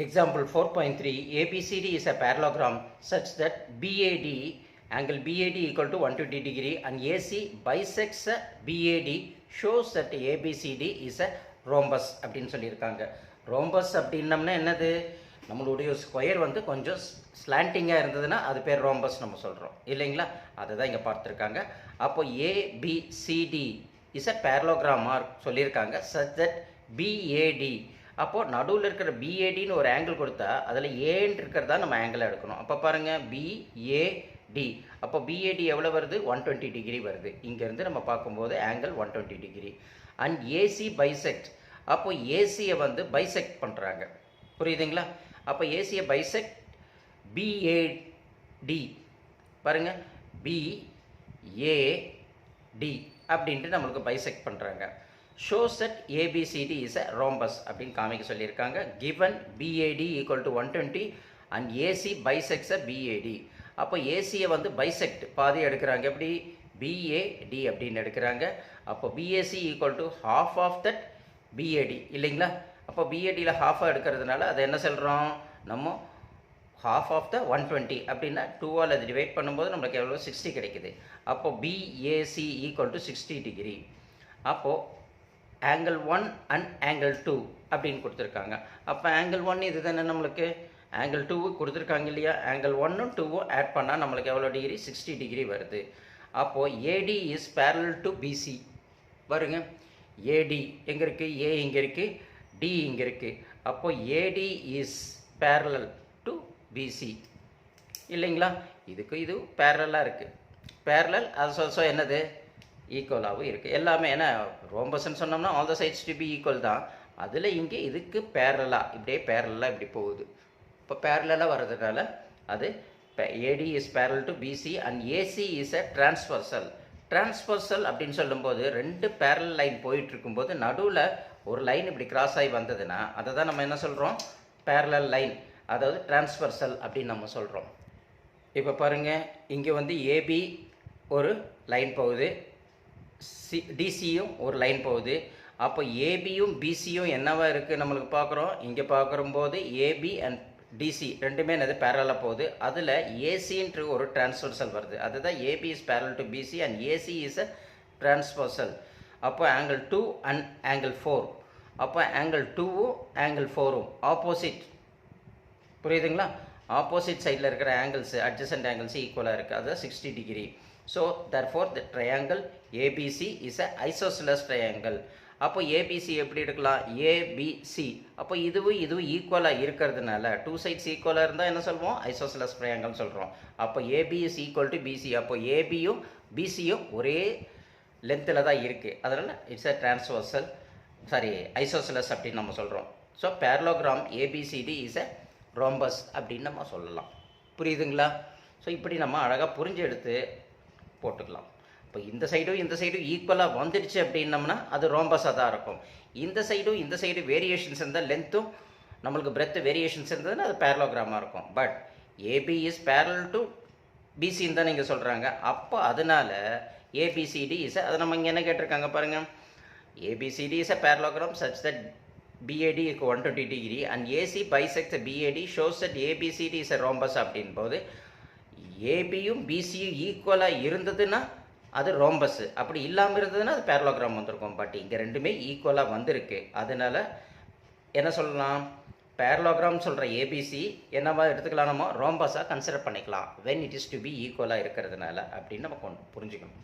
Example 4.3 ABCD is a parallelogram such that BAD angle BAD equal to 120 degree and AC bisects BAD shows that ABCD is a rhombus அப்படின்னு சொல்லியிருக்காங்க. Rhombus அப்படின்னம்னா என்னது, நம்மளுடைய square வந்து கொஞ்சம் ஸ்லாண்டிங்காக இருந்ததுன்னா அது பேர் ரோம்பஸ் நம்ம சொல்கிறோம் இல்லைங்களா. அதை தான் இங்கே பார்த்துருக்காங்க. அப்போ ஏபிசிடி இஸ் அ பேரலோகிராமாக சொல்லியிருக்காங்க such that BAD. அப்போது நடுவில் இருக்கிற பிஏடின்னு ஒரு ஆங்கிள் கொடுத்தா அதில் ஏன்னு இருக்கிறதா நம்ம ஆங்கிள் எடுக்கணும். அப்போ பாருங்கள் பிஏடி, அப்போ பிஏடி எவ்வளோ வருது, 120 டிகிரி வருது. இங்கேருந்து நம்ம பார்க்கும்போது angle 120 degree. And AC bisect, அப்போ ஏசியை வந்து பைசெக்ட் பண்ணுறாங்க, புரியுதுங்களா. அப்போ ஏசியை பைசெக்ட் பிஏடி பாருங்கள் பிஏடி அப்படின்ட்டு நம்மளுக்கு பைசெக்ட் பண்ணுறாங்க. shows that ABCD is a rhombus அப்படின்னு காமிக்க சொல்லியிருக்காங்க. given BAD equal to 120 and AC bisects a BAD. அப்போ ஏசியை வந்து பைசெக்ட் பாதி எடுக்கிறாங்க, எப்படி BAD அப்படின்னு எடுக்கிறாங்க. அப்போ BAC equal to half of that BAD இல்லைங்களா. அப்போ BADயில் ஹாஃபாக எடுக்கிறதுனால அதை என்ன சொல்கிறோம் நம்ம, half of the 120 அப்படின்னா 2ஆல் அது டிவைட் பண்ணும்போது நம்மளுக்கு எவ்வளோ 60 கிடைக்குது. அப்போ BAC equal to 60 டிகிரி. அப்போது ஆங்கிள் 1 அண்ட் ஆங்கிள் 2 அப்படின்னு கொடுத்துருக்காங்க. அப்போ ஆங்கிள் 1 இது தானே நம்மளுக்கு, ஆங்கிள் 2 கொடுத்துருக்காங்க இல்லையா. ஆங்கிள் 1ம் 2ம் ஆட் பண்ணால் நம்மளுக்கு எவ்வளோ டிகிரி, 60 டிகிரி வருது. அப்போது AD is parallel to BC வருங்க. ஏடி எங்கே இருக்குது, ஏ இங்கே இருக்குது, டி இங்கே இருக்குது. அப்போது AD is parallel to BC இல்லைங்களா. இதுக்கு இது பேரலாக இருக்குது. பேரலல் அது ஆல்சோ என்னது, ஈக்குவலாகவும் இருக்குது. எல்லாமே ஏன்னா ரோம்பஸ்ன்னு சொன்னோம்னா all the sides to be equal தான். அதில் இங்கே இதுக்கு பேரலாக இப்படியே பேரலாக இப்படி போகுது. இப்போ பேரலாக வர்றதுனால அது AD is parallel to BC and AC is a transversal. Transversal அப்படின்னு சொல்லும்போது ரெண்டு பேரல் லைன் போயிட்டுருக்கும்போது நடுவில் ஒரு லைன் இப்படி கிராஸ் ஆகி வந்ததுன்னா அதை தான் நம்ம என்ன சொல்கிறோம், பேரலல் லைன், அதாவது டிரான்ஸ்வர்சல் அப்படின்னு நம்ம சொல்கிறோம். இப்போ பாருங்கள், இங்கே வந்து ஏபி ஒரு லைன் போகுது, டிசியும் ஒரு லைன் போகுது. அப்போ ஏபியும் பிசியும் என்னவா இருக்குது நம்மளுக்கு பார்க்குறோம். இங்கே பார்க்கும்போது ஏபி அண்ட் டிசி ரெண்டுமே என்னது பேரலாக போகுது. அதில் ஏசின்ற ஒரு டிரான்ஸ்வர்சல் வருது. அதுதான் AB is parallel to BC and AC is a transversal. அப்போ ஆங்கிள் 2 அண்ட் ஆங்கிள் 4, அப்போ ஆங்கிள் 2வும் ஆங்கிள் 4ம் ஆப்போசிட், புரியுதுங்களா. ஆப்போசிட் சைடில் இருக்கிற ஆங்கிள்ஸ் அட்ஜசன்ட் ஆங்கிள்ஸ் ஈக்குவலாக இருக்குது. அதுதான் 60 degree. So therefore the triangle ABC is a isosceles triangle. அப்போ ஏபிசி எப்படி எடுக்கலாம், ஏபிசி. அப்போ இதுவும் ஈக்குவலாக இருக்கிறதுனால டூ சைட்ஸ் ஈக்குவலாக இருந்தால் என்ன சொல்லுவோம், ஐசோசெலஸ் ட்ரையாங்கிள் சொல்கிறோம். அப்போ AB is equal to BC. அப்போ ஏபியும் பிசியும் ஒரே லென்த்தில் தான் இருக்குது. அதனால் இட்ஸ் அ டிரான்ஸ்வர்சல் ஐசோசெலஸ் அப்படின்னு நம்ம சொல்கிறோம். So parallelogram ABCD is a rhombus அப்படின்னு நம்ம சொல்லலாம், புரியுதுங்களா. ஸோ இப்படி நம்ம அழகாக புரிஞ்சு எடுத்து போட்டுக்கலாம். இப்போ இந்த சைடும் ஈக்குவலாக வந்துடுச்சு அப்படின்னம்னா அது ரோம்பஸாக தான் இருக்கும். இந்த சைடு வேரியேஷன்ஸ் இருந்தால், லென்த்தும் நம்மளுக்கு பிரெத்து வேரியேஷன்ஸ் இருந்ததுன்னா அது பேரலோகிராமாக இருக்கும். But A B is parallel to பிசின்னு தான் நீங்கள் சொல்கிறாங்க. அப்போ அதனால் ஏபிசிடி இஸ், அதை நம்ம இங்கே என்ன கேட்டிருக்காங்க பாருங்கள், ABCD is a parallelogram such that BAD is 120 degree and AC bisects BAD shows that ABCD is a rhombus அப்படின் போது ஏபியும் பிசியும் ஈக்குவலாக இருந்ததுன்னா அது ரோம்பஸ், அப்படி இல்லாமல் இருந்ததுன்னா அது பேரலோகிராம் வந்திருக்கும். பட் இங்கே ரெண்டுமே ஈக்குவலாக வந்திருக்கு. அதனால் என்ன சொல்லலாம், பேரலோகிராம் சொல்கிற ஏபிசி என்னவா எடுத்துக்கலாம், நம்ம ரோம்பஸாக கன்சிடர் பண்ணிக்கலாம் when it is to be ஈக்குவலாக இருக்கிறதுனால அப்படின்னு நம்ம புரிஞ்சுக்கணும்.